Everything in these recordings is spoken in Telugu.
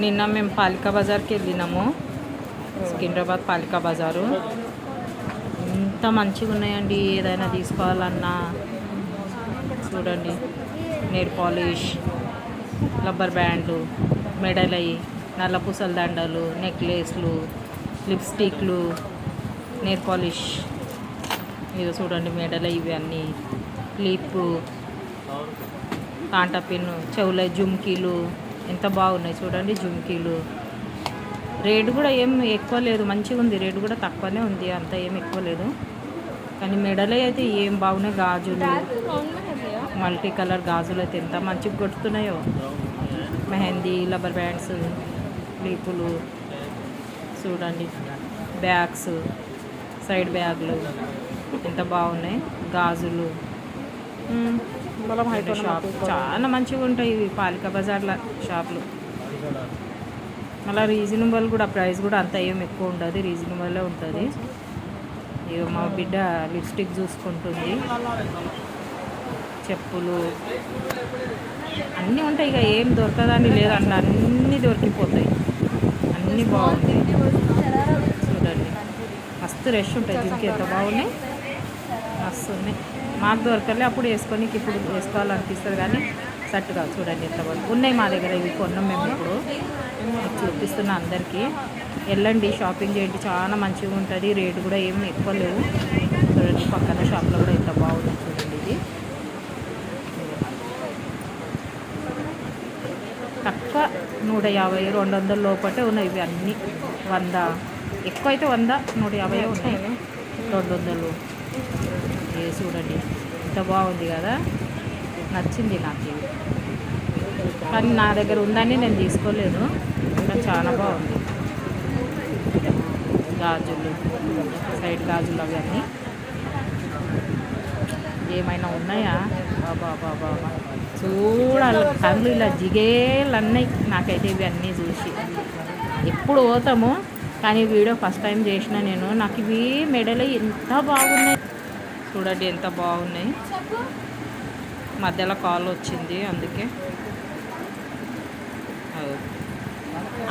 నిన్న మేము పాలికా బజార్కి వెళ్ళినాము. సికింద్రాబాద్ పాలికా బజారు ఎంత మంచిగా ఉన్నాయండి. ఏదైనా తీసుకోవాలన్నా చూడండి. నెయిల్ పాలిష్, రబ్బర్ బ్యాండ్లు, మెడలయి, నల్ల పూసల దండలు, నెక్లెస్లు, లిప్స్టిక్లు, నెయిల్ పాలిష్, ఇది చూడండి మెడల ఇవన్నీ, క్లిప్పు, కాంటా పిన్ను, చెవుల జుమ్కీలు ఎంత బాగున్నాయి చూడండి. జుమ్కీలు రేటు కూడా ఏం ఎక్కువ లేదు, మంచిగా ఉంది. రేటు కూడా తక్కువనే ఉంది, అంత ఏం ఎక్కువ లేదు. కానీ మెడలు అయితే ఏం బాగున్నాయి. గాజులు, మల్టీ కలర్ గాజులు అయితే ఎంత మంచిగా కొడుతున్నాయో. మెహందీ, రబ్బర్ బ్యాండ్స్, క్లిప్పులు చూడండి. బ్యాగ్స్, సైడ్ బ్యాగులు ఎంత బాగున్నాయి. గాజులు షాప్ చాలా మంచిగా ఉంటాయి ఇవి పాలికా బజార్ల షాపులు. మళ్ళీ రీజనబుల్ కూడా, ప్రైస్ కూడా అంత ఏం ఎక్కువ ఉండదు, రీజనబుల్ ఉంటుంది. ఇక మా బిడ్డ లిప్స్టిక్ చూసుకుంటుంది. చెప్పులు అన్నీ ఉంటాయి. ఇక ఏం దొరకదని లేదండి, అన్నీ దొరికిపోతాయి. అన్నీ బాగుంటాయి చూడండి. మస్తు రష్ ఉంటాయి. జిమ్కి ఎంత బాగున్నాయి, మస్తు ఉన్నాయి. మాకు దొరకలే, అప్పుడు వేసుకొని ఇప్పుడు వేసుకోవాలనిపిస్తుంది కానీ సెట్గా చూడండి ఎంత బాగుంది. ఉన్నాయి మా దగ్గర, ఇవి కొన్నాం మేము. ఇప్పుడు చూపిస్తున్నా అందరికీ. వెళ్ళండి, షాపింగ్ చేయండి, చాలా మంచిగా ఉంటుంది. రేటు కూడా ఏమి ఎక్కువ లేవు చూడండి. పక్కన షాప్లో కూడా ఎంత బాగుంది చూడండి. ఇది తక్కువ 150, 200 లోపటే ఉన్నాయి ఇవి అన్నీ. 100 ఎక్కువ అయితే 100, 150 ఉన్నాయి. 200 ఏ చూడండి ఎంత బాగుంది కదా, నచ్చింది నాకు ఇది. కానీ నా దగ్గర ఉందని నేను తీసుకోలేదు, ఇంకా చాలా బాగుంది. గాజులు, సైడ్ గాజులు అవి అన్నీ ఏమైనా ఉన్నాయా? బాబా బాబా చూడాలి, కళ్ళు ఇలా జిగేలు అన్నాయి నాకైతే ఇవి అన్నీ చూసి. ఎప్పుడు పోతాము కానీ వీడియో ఫస్ట్ టైం చేసిన నేను. నాకు ఇవి మెడలు ఎంత బాగున్నాయి చూడండి, ఎంత బాగున్నాయి. మధ్యలో కాల్ వచ్చింది అందుకే.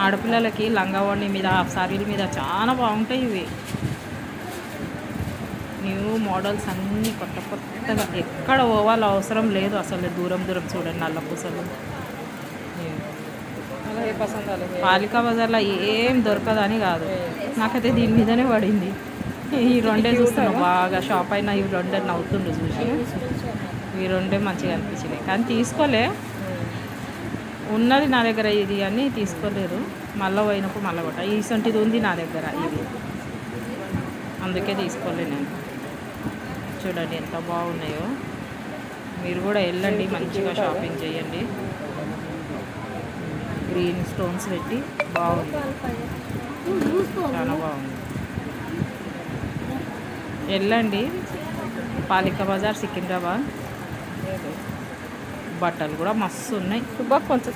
ఆడపిల్లలకి లంగావోణి మీద, హాఫ్ సారీల మీద చాలా బాగుంటాయి ఇవి. న్యూ మోడల్స్ అన్నీ కొత్త కొత్తగా, ఎక్కడ పోవాలో అవసరం లేదు అసలు. దూరం దూరం చూడండి. నల్ల పూసలు పాలికా బజార్లో ఏం దొరకదని కాదు, నాకైతే దీని మీదనే పడింది. ఈ రెండే చూస్తున్నాను బాగా, షాప్ అయినా ఇవి రెండే నవ్వుతుండ్రు చూసి. ఈ రెండే మంచిగా అనిపించినాయి కానీ తీసుకోలే. ఉన్నది నా దగ్గర ఇది అని తీసుకోలేదు. మళ్ళీ పోయినప్పుడు మళ్ళీ కొట్ట ఈసంటిది ఉంది నా దగ్గర ఇది, అందుకే తీసుకోలే నేను. చూడండి ఎంత బాగున్నాయో. మీరు కూడా వెళ్ళండి, మంచిగా షాపింగ్ చేయండి. గ్రీన్ స్టోన్స్ పెట్టి బాగుంది, చాలా బాగుంది. వెళ్ళండి, పాలికా బజార్ సికింద్రాబాద్. బట్టలు కూడా మస్తు ఉన్నాయి. కొంచెం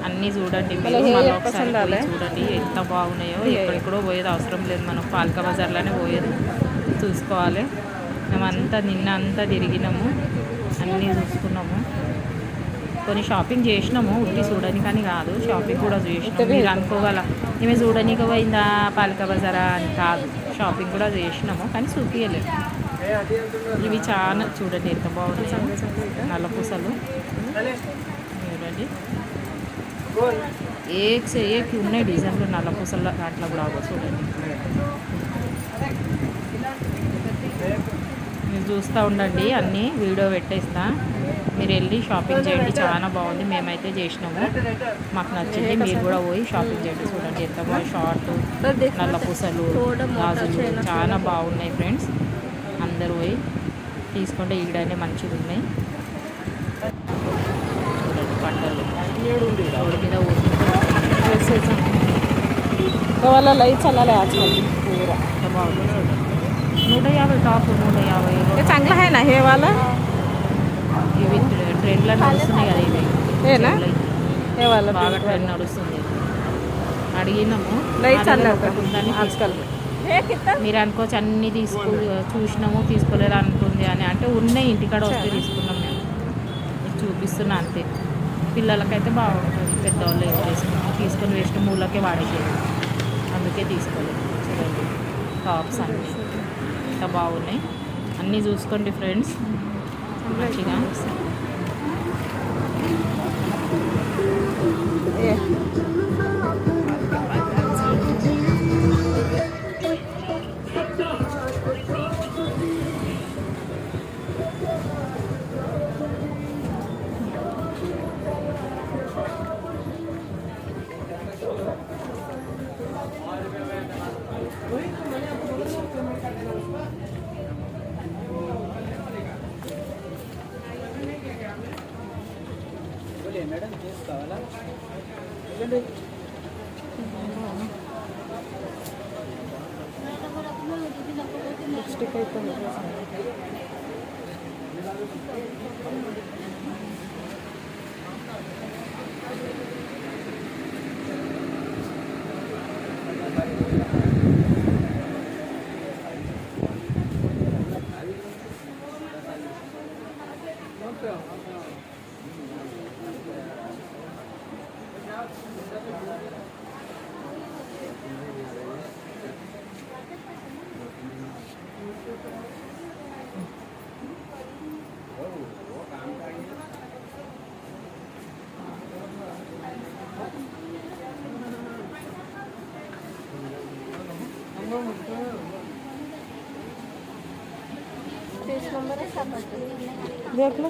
అన్నీ చూడండి మీరు, మళ్ళీ ఒకసారి చూడండి ఎంత బాగున్నాయో. ఎక్కడెక్కడో పోయేది అవసరం లేదు, మనం పాలికా బజార్లోనే పోయేది చూసుకోవాలి. మేమంతా నిన్న అంతా తిరిగినాము, అన్నీ చూసుకున్నాము. కొన్ని షాపింగ్ చేసినాము, ఉట్టి చూడని కానీ కాదు, షాపింగ్ కూడా చేసినాము. మీరు అనుకోగల ఈమె చూడనీకి పోయిందా పాలికా బజారా అని కాదు, షాపింగ్ కూడా చేసినాము కానీ చూపించలేదు. ఇవి చాలా చూడండి ఎంత బాగున్నాయి. నల్ల పూసలు చూడండి, ఏకి ఉన్నాయి డిజైన్లు. నల్ల పూసల దాంట్లో కూడా చూడండి. మీరు చూస్తూ ఉండండి, అన్నీ వీడియో పెట్టేస్తా. మీరు వెళ్ళి షాపింగ్ చేయండి, చాలా బాగుంది. మేమైతే చేసినాము, మాకు నచ్చింది. మీరు కూడా పోయి షాపింగ్ చేయండి. చూడండి ఎంత బాగా షార్ట్, నల్ల పూసలు, గాజులు చాలా బాగున్నాయి ఫ్రెండ్స్. అందరూ పోయి తీసుకుంటే ఈడనే మంచిగా ఉన్నాయి. చూడండి బట్టలు రోడ్డు మీద వాళ్ళ లైట్స్ అలా पूरा ఎంత బాగుంది. 150 టాప్, 150. चांगला है ना हे वाला. ఇవి ట్రెండ్లో నడుస్తున్నాయి కదా, ఇవి ఏనా हे वाला బాగా ట్రెండ్ నడుస్తుంది. అడిగినాము, మీరు అనుకోవచ్చు అన్నీ చూసినాము తీసుకోలేదు అనుకుంది అని. అంటే ఉన్నాయి, ఇంటికాడ వస్తే తీసుకున్నాం మేము. చూపిస్తున్నా అంతే. పిల్లలకైతే బాగుంటుంది, పెద్దవాళ్ళు ఎవరు వేసుకుని తీసుకొని వేస్ట్ మూలకే వాడేసేది, అందుకే తీసుకోలేదు. చూడండి టాప్స్ అన్నీ ఎంత బాగున్నాయి, అన్నీ చూసుకోండి ఫ్రెండ్స్ మంచిగా. ఏ మేడం చేసుకోవాలా? లిప్స్టిక్ అయిపోయింది. देख लो